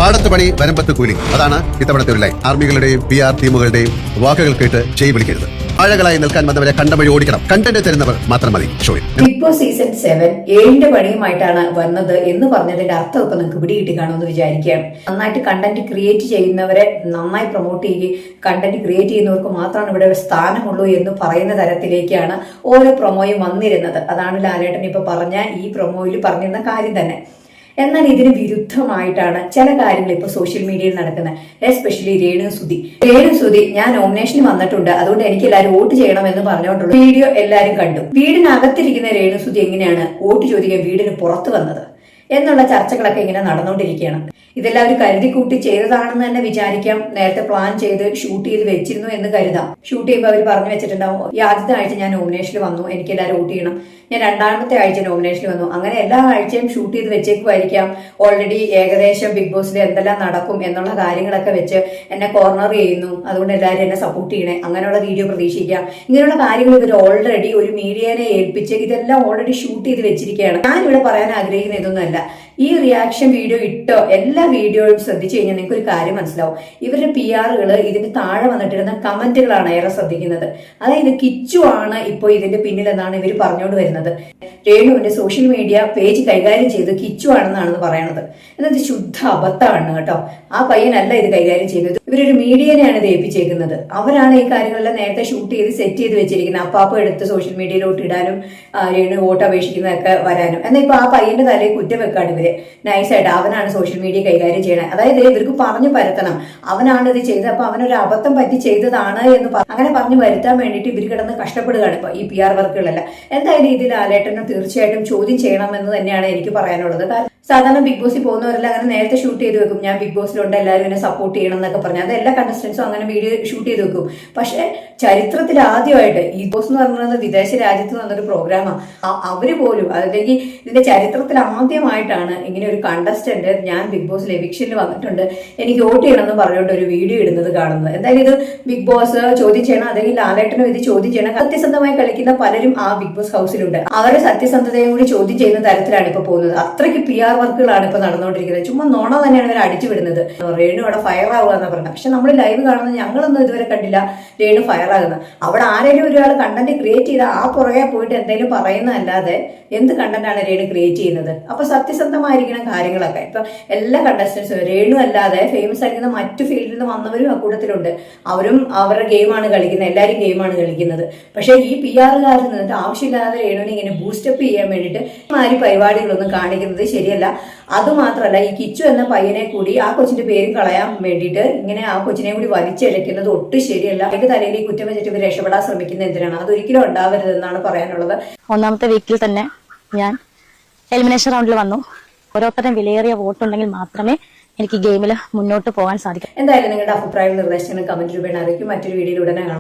പാടത്ത് പണി വരമ്പത്ത് കൂലി. അതാണ് ഇത്തവണത്തെ ഒരു ലൈൻ. ആർമികളുടെയും PR ടീമുകളുടെയും വാക്കുകൾ കേട്ട് ചെയ് വിളിക്കരുത്. ആഴകളായി നിൽക്കാൻ വന്നവരെ കണ്ടവഴി ഓടിക്കണം. കണ്ടന്റ് തരുന്നവർ മാത്രം മതി ഷോയിൽ. ബിഗ് ബോസ് സീസൺ 7 7ന്റെ പണിയുമായിട്ടാണ് വന്നത് എന്ന് പറഞ്ഞതിന്റെ അർത്ഥം ഇപ്പൊ നിങ്ങൾക്ക് പിടികിട്ടി കാണുമെന്ന് വിചാരിക്കുകയാണ്. നന്നായിട്ട് കണ്ടന്റ് ക്രിയേറ്റ് ചെയ്യുന്നവരെ നന്നായി പ്രൊമോട്ട് ചെയ്യുകയും കണ്ടന്റ് ക്രിയേറ്റ് ചെയ്യുന്നവർക്ക് മാത്രമാണ് ഇവിടെ ഒരു സ്ഥാനമുള്ളൂ എന്ന് പറയുന്ന തരത്തിലേക്കാണ് ഓരോ പ്രൊമോയും വന്നിരുന്നത്. അതാണ് ലാലേട്ടൻ ഇപ്പൊ പറഞ്ഞ ഈ പ്രൊമോയിൽ പറഞ്ഞിരുന്ന കാര്യം തന്നെ. എന്നാൽ ഇതിന് വിരുദ്ധമായിട്ടാണ് ചില കാര്യങ്ങൾ ഇപ്പൊ സോഷ്യൽ മീഡിയയിൽ നടക്കുന്നത്. എസ്പെഷ്യലി രേണു സുധി ഞാൻ നോമിനേഷന് വന്നിട്ടുണ്ട്, അതുകൊണ്ട് എനിക്ക് എല്ലാവരും വോട്ട് ചെയ്യണം എന്ന് പറഞ്ഞുകൊണ്ടുള്ള വീഡിയോ എല്ലാവരും കണ്ടു. വീടിനകത്തിരിക്കുന്ന രേണു സുധി എങ്ങനെയാണ് വോട്ട് ചോദിക്കാൻ വീടിന് പുറത്ത് വന്നത് എന്നുള്ള ചർച്ചകളൊക്കെ ഇങ്ങനെ നടന്നുകൊണ്ടിരിക്കുകയാണ്. ഇതെല്ലാം അവർ കരുതി കൂട്ടി ചെയ്തതാണെന്ന് തന്നെ വിചാരിക്കാം. നേരത്തെ പ്ലാൻ ചെയ്ത് ഷൂട്ട് ചെയ്ത് വെച്ചിരുന്നു എന്ന് കരുതാം. ഷൂട്ട് ചെയ്യുമ്പോൾ അവർ പറഞ്ഞു വെച്ചിട്ടുണ്ടാവും, ഈ ആദ്യത്തെ ആഴ്ച ഞാൻ നോമിനേഷനിൽ വന്നു, എനിക്ക് എല്ലാവരും വോട്ട് ചെയ്യണം. ഞാൻ രണ്ടാമത്തെ ആഴ്ച നോമിനേഷനിൽ വന്നു. അങ്ങനെ എല്ലാ ആഴ്ചയും ഷൂട്ട് ചെയ്ത് വെച്ചേക്കുമായിരിക്കാം. ഓൾറെഡി ഏകദേശം ബിഗ് ബോസിൽ എന്തെല്ലാം നടക്കും എന്നുള്ള കാര്യങ്ങളൊക്കെ വെച്ച് എന്നെ കോർണർ ചെയ്യുന്നു, അതുകൊണ്ട് എല്ലാവരും എന്നെ സപ്പോർട്ട് ചെയ്യണേ, അങ്ങനെയുള്ള വീഡിയോ പ്രതീക്ഷിക്കാം. ഇങ്ങനെയുള്ള കാര്യങ്ങൾ ഇവർ ഓൾറെഡി ഒരു മീഡിയനെ ഏൽപ്പിച്ച് ഇതെല്ലാം ഓൾറെഡി ഷൂട്ട് ചെയ്ത് വെച്ചിരിക്കുകയാണ്. ഞാനിവിടെ പറയാൻ ആഗ്രഹിക്കുന്ന ഇതൊന്നുമല്ല. ഈ റിയാക്ഷൻ വീഡിയോ ഇട്ടോ എല്ലാ വീഡിയോയും ശ്രദ്ധിച്ചു കഴിഞ്ഞാൽ നിങ്ങൾക്ക് ഒരു കാര്യം മനസ്സിലാവും. ഇവരുടെ PR ഇതിന് താഴെ വന്നിട്ടിരുന്ന കമന്റുകളാണ് ഏറെ ശ്രദ്ധിക്കുന്നത്. അതായത് കിച്ചു ആണ് ഇപ്പോൾ ഇതിന്റെ പിന്നിൽ എന്നാണ് ഇവർ പറഞ്ഞുകൊണ്ട് വരുന്നത്. രേണുവിന്റെ സോഷ്യൽ മീഡിയ പേജ് കൈകാര്യം ചെയ്ത് കിച്ചു ആണെന്നാണ് പറയണത്. എന്നത് ശുദ്ധ അബദ്ധമാണ് കേട്ടോ. ആ പയ്യനല്ല ഇത് കൈകാര്യം ചെയ്യുന്നത്. ഇവരൊരു മീഡിയനെയാണ് ഇത് ഏൽപ്പിച്ചേക്കുന്നത്. അവരാണ് ഈ കാര്യങ്ങളെല്ലാം നേരത്തെ ഷൂട്ട് ചെയ്ത് സെറ്റ് ചെയ്ത് വെച്ചിരിക്കുന്നത്. അപ്പാപ്പം എടുത്ത് സോഷ്യൽ മീഡിയയിലോട്ട് ഇടാനും രേണു വോട്ട് അപേക്ഷിക്കുന്നതൊക്കെ വരാനും. എന്നാൽ ഇപ്പൊ ആ പയ്യന്റെ തലയിൽ കുറ്റം വെക്കാണ് ഇവര് നൈസായിട്ട്. അവനാണ് സോഷ്യൽ മീഡിയ കൈകാര്യം ചെയ്യണത്. അതായത് ഇവർക്ക് പറഞ്ഞു പരത്തണം അവനാണ് ഇത് ചെയ്തത്, അപ്പൊ അവനൊരു അബദ്ധം പറ്റി ചെയ്തതാണ് എന്ന് അങ്ങനെ പറഞ്ഞു വരുത്താൻ വേണ്ടിയിട്ട് ഇവർ കിടന്ന് കഷ്ടപ്പെടുകയാണ് ഇപ്പൊ ഈ PR വർക്കുകളെല്ലാം. എന്തായാലും ഇതിൽ ലാലേട്ടനെ തീർച്ചയായിട്ടും ചോദ്യം ചെയ്യണമെന്ന് തന്നെയാണ് എനിക്ക് പറയാനുള്ളത്. സാധാരണ ബിഗ് ബോസിൽ പോകുന്നവരെല്ലാം അങ്ങനെ നേരത്തെ ഷൂട്ട് ചെയ്ത് വെക്കും. ഞാൻ ബിഗ് ബോസിലുണ്ട്, എല്ലാവരും എന്നെ സപ്പോർട്ട് ചെയ്യണം എന്നൊക്കെ പറഞ്ഞു. അത് എല്ലാ കണ്ടസ്റ്റൻസും അങ്ങനെ വീഡിയോ ഷൂട്ട് ചെയ്ത് വെക്കും. പക്ഷെ ചരിത്രത്തിൽ ആദ്യമായിട്ട് ഈ ബോസ് എന്ന് പറയുന്നത് വിദേശ രാജ്യത്ത് വന്നൊരു പ്രോഗ്രാമാണ്. അവര് പോലും അല്ലെങ്കിൽ ഇതിന്റെ ചരിത്രത്തിൽ ആദ്യമായിട്ടാണ് ഇങ്ങനെ ഒരു കണ്ടസ്റ്റന്റ് ഞാൻ ബിഗ് ബോസിൽ എവിക്ഷനിൽ വന്നിട്ടുണ്ട്, എനിക്ക് വോട്ട് ചെയ്യണം എന്ന് പറഞ്ഞുകൊണ്ട് ഒരു വീഡിയോ ഇടുന്നത് കാണുന്നത്. എന്തായാലും ഇത് ബിഗ് ബോസ് ചോദ്യം ചെയ്യണം, അല്ലെങ്കിൽ ലാലേട്ടനും ഇത് ചോദ്യം ചെയ്യണം. സത്യസന്ധമായി കളിക്കുന്ന പലരും ആ ബിഗ് ബോസ് ഹൗസിലുണ്ട്. അവരുടെ സത്യസന്ധതയും കൂടി ചോദ്യം ചെയ്യുന്ന തരത്തിലാണ് ഇപ്പൊ പോകുന്നത്. അത്രയ്ക്ക് PR വർക്കുകളാണ് ഇപ്പൊ നടന്നുകൊണ്ടിരിക്കുന്നത്. ചുമ്മാ നോണ തന്നെയാണ് ഇവർ അടിച്ചു വിടുന്നത്. രേണു അവിടെ ഫയർ ആവുക എന്ന് പറഞ്ഞത്. പക്ഷെ നമ്മൾ ലൈവ് കാണുന്നത് ഞങ്ങളൊന്നും ഇതുവരെ കണ്ടില്ല രേണു ഫയർ ആകുന്നത്. അവിടെ ആരെങ്കിലും ഒരാൾ കണ്ടന്റ് ക്രിയേറ്റ് ചെയ്താൽ ആ പുറകെ പോയിട്ട് എന്തെങ്കിലും പറയുന്നതല്ലാതെ എന്ത് കണ്ടന്റാണ് രേണു ക്രിയേറ്റ് ചെയ്യുന്നത്? അപ്പൊ സത്യസന്ധമായിരിക്കണം കാര്യങ്ങളൊക്കെ. ഇപ്പൊ എല്ലാ കണ്ടസ്റ്റൻസും രേണു അല്ലാതെ ഫേമസ് ആയിരിക്കുന്ന മറ്റു ഫീൽഡിൽ നിന്ന് വന്നവരും ആ കൂട്ടത്തിലുണ്ട്. അവരും അവരുടെ ഗെയിമാണ് കളിക്കുന്നത്, എല്ലാവരും ഗെയിമാണ് കളിക്കുന്നത്. പക്ഷെ ഈ PR-കാരിൽ നിന്നിട്ട് ആവശ്യമില്ലാതെ രേണുവിനെ ഇങ്ങനെ ബൂസ്റ്റപ്പ് ചെയ്യാൻ വേണ്ടിയിട്ട് മാതിരി പരിപാടികളൊന്നും കാണിക്കുന്നത് ശരിയല്ല. അതുമാത്രമല്ല, ഈ കിച്ചു എന്ന പയ്യനെ കൂടി ആ കൊച്ചിന്റെ പേരും കളയാൻ വേണ്ടിയിട്ട് ഇങ്ങനെ ആ കൊച്ചിനെ കൂടി വലിച്ചെടുക്കുന്നത് ഒട്ടും ശരിയല്ല. അതിന്റെ തലയിൽ ഈ കുറ്റം വെച്ചിട്ട് ഇവർ രക്ഷപ്പെടാൻ ശ്രമിക്കുന്ന എന്തിനാണ്? അതൊരിക്കലും ഉണ്ടാവരുതെന്നാണ് പറയാനുള്ളത്. ഒന്നാമത്തെ വീക്കിൽ തന്നെ ഞാൻ എലിമിനേഷൻ റൗണ്ടിൽ വന്നു. ഓരോരുത്തരും വിലയേറിയ വോട്ടുണ്ടെങ്കിൽ മാത്രമേ എനിക്ക് ഗെയിമിൽ മുന്നോട്ട് പോകാൻ സാധിക്കും. എന്തായാലും നിങ്ങളുടെ അഭിപ്രായം നിർദ്ദേശങ്ങൾ കമന്റ് രൂപേണ അറിയിക്കും. മറ്റൊരു വീഡിയോയിൽ ഉടനെ കാണാം.